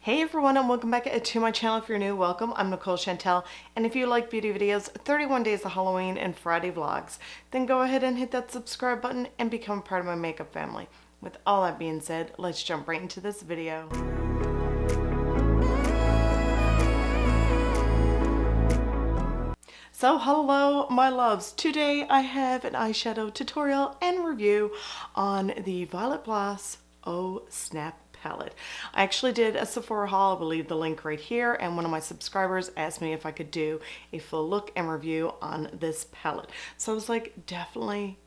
Hey everyone, and welcome back to my channel. If you're new, welcome. I'm Nicole Chantell, and if you like beauty videos, 31 days of Halloween and Friday vlogs, then go ahead and hit that subscribe button and become part of my makeup family. With all that being said, let's jump right into this video. So hello my loves, today I have an eyeshadow tutorial and review on the Violet Voss Oh Snap palette. I actually did a Sephora haul. I will leave the link right here, and one of my subscribers asked me if I could do a full look and review on this palette. So I was like, definitely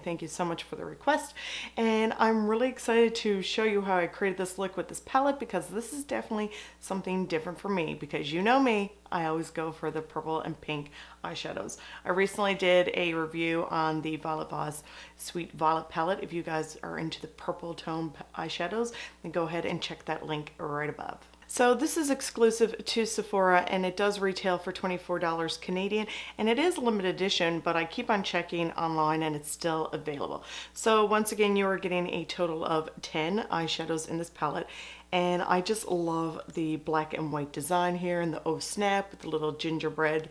thank you so much for the request, and I'm really excited to show you how I created this look with this palette, because this is definitely something different for me, because you know me, I always go for the purple and pink eyeshadows. I recently did a review on the Violet Voss Sweet Violet palette. If you guys are into the purple tone eyeshadows, then go ahead and check that link right above. So this is exclusive to Sephora, and it does retail for $24 Canadian, and it is limited edition, but I keep on checking online and it's still available. So once again, you are getting a total of 10 eyeshadows in this palette, and I just love the black and white design here and the Oh Snap with the little gingerbread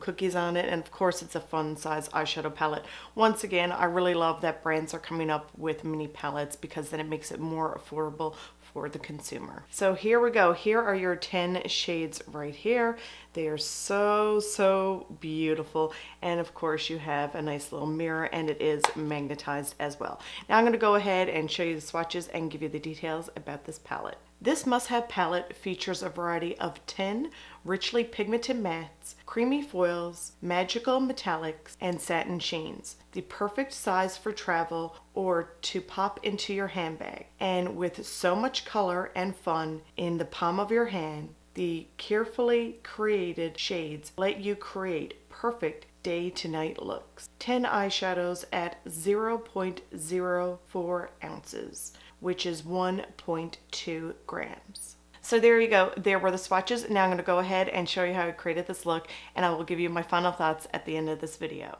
cookies on it, and of course it's a fun size eyeshadow palette. Once again, I really love that brands are coming up with mini palettes, because then it makes it more affordable for the consumer. So here we go. Here are your 10 shades right here. They are so beautiful, and of course you have a nice little mirror, and it is magnetized as well. Now I'm going to go ahead and show you the swatches and give you the details about this palette. This must-have palette features a variety of 10 richly pigmented mattes, creamy foils, magical metallics, and satin sheens. The perfect size for travel or to pop into your handbag. And with so much color and fun in the palm of your hand, the carefully created shades let you create perfect day to night looks. 10 eyeshadows at 0.04 ounces, which is 1.2 grams. So there you go. There were the swatches. Now I'm going to go ahead and show you how I created this look, and I will give you my final thoughts at the end of this video.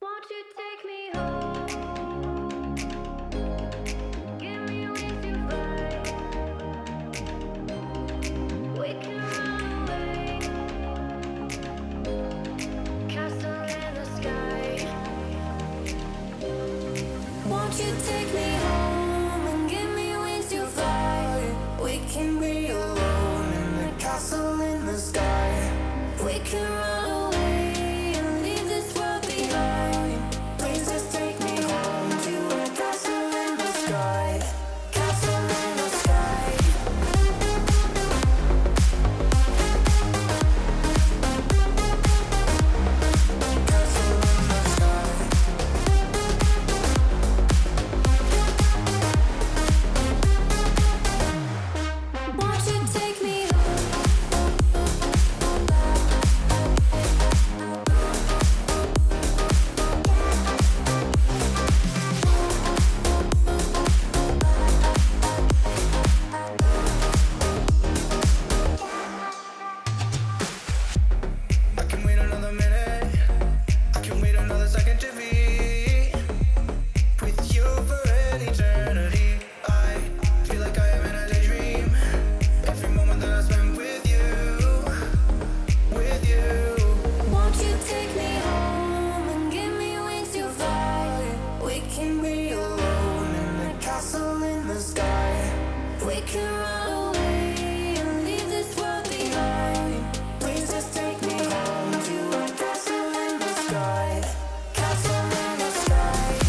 Won't you take me home? Give me with your vibe. We can run away. Castle in the sky. Won't you take me home and give me with your vibe? We can be alone in the castle in the sky. We can run away and leave this world behind. Please just take me home to a castle in the sky. Castle in the sky. Castle in the sky. Won't you take me I can wait another minute. I can wait another second to be with you for an eternity. I feel like I am in a daydream. Every moment that I spend with you, with you. Won't you take me home and give me with your vibe? We can be alone in the castle in the sky. We can run away and leave this world behind. Please just take me home to a castle in the sky. Castle in the sky.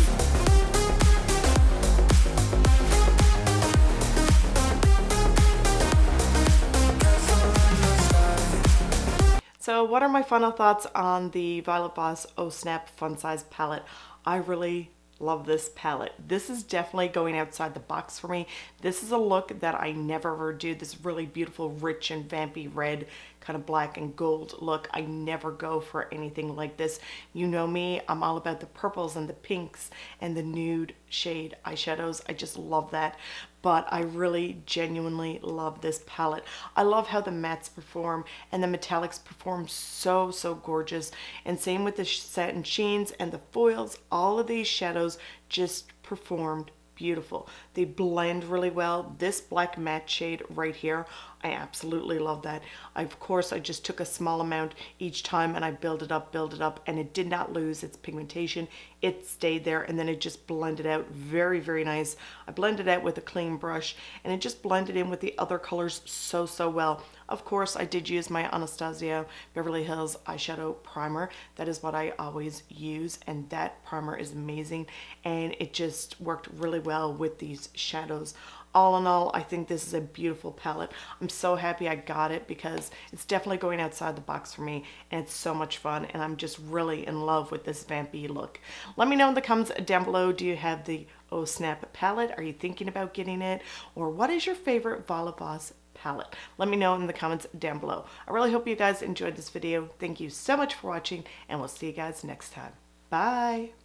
Castle in the sky. So what are my final thoughts on the Violet Voss Oh Snap Fun Size palette? I really love this palette. This is definitely going outside the box for me. This is a look that I never ever do. This really beautiful, rich and vampy red, kind of black and gold look. I never go for anything like this. You know me, I'm all about the purples and the pinks and the nude shade eyeshadows. I just love that. But I really genuinely love this palette. I love how the mattes perform and the metallics perform so gorgeous. And same with the satin sheens and the foils. All of these shadows just performed beautiful. They blend really well. This black matte shade right here, I absolutely love that. Of course, I just took a small amount each time and I build it up, and it did not lose its pigmentation. It stayed there, and then it just blended out very, very nice. I blended out with a clean brush, and it just blended in with the other colors so, so well. Of course, I did use my Anastasia Beverly Hills eyeshadow primer. That is what I always use, and that primer is amazing, and it just worked really well with these shadows. All in all, I think this is a beautiful palette. I'm so happy I got it because it's definitely going outside the box for me, and it's so much fun, and I'm just really in love with this vampy look. Let me know in the comments down below, do you have the Oh Snap palette? Are you thinking about getting it? Or what is your favorite Voss palette? Let me know in the comments down below. I really hope you guys enjoyed this video. Thank you so much for watching, and we'll see you guys next time. Bye!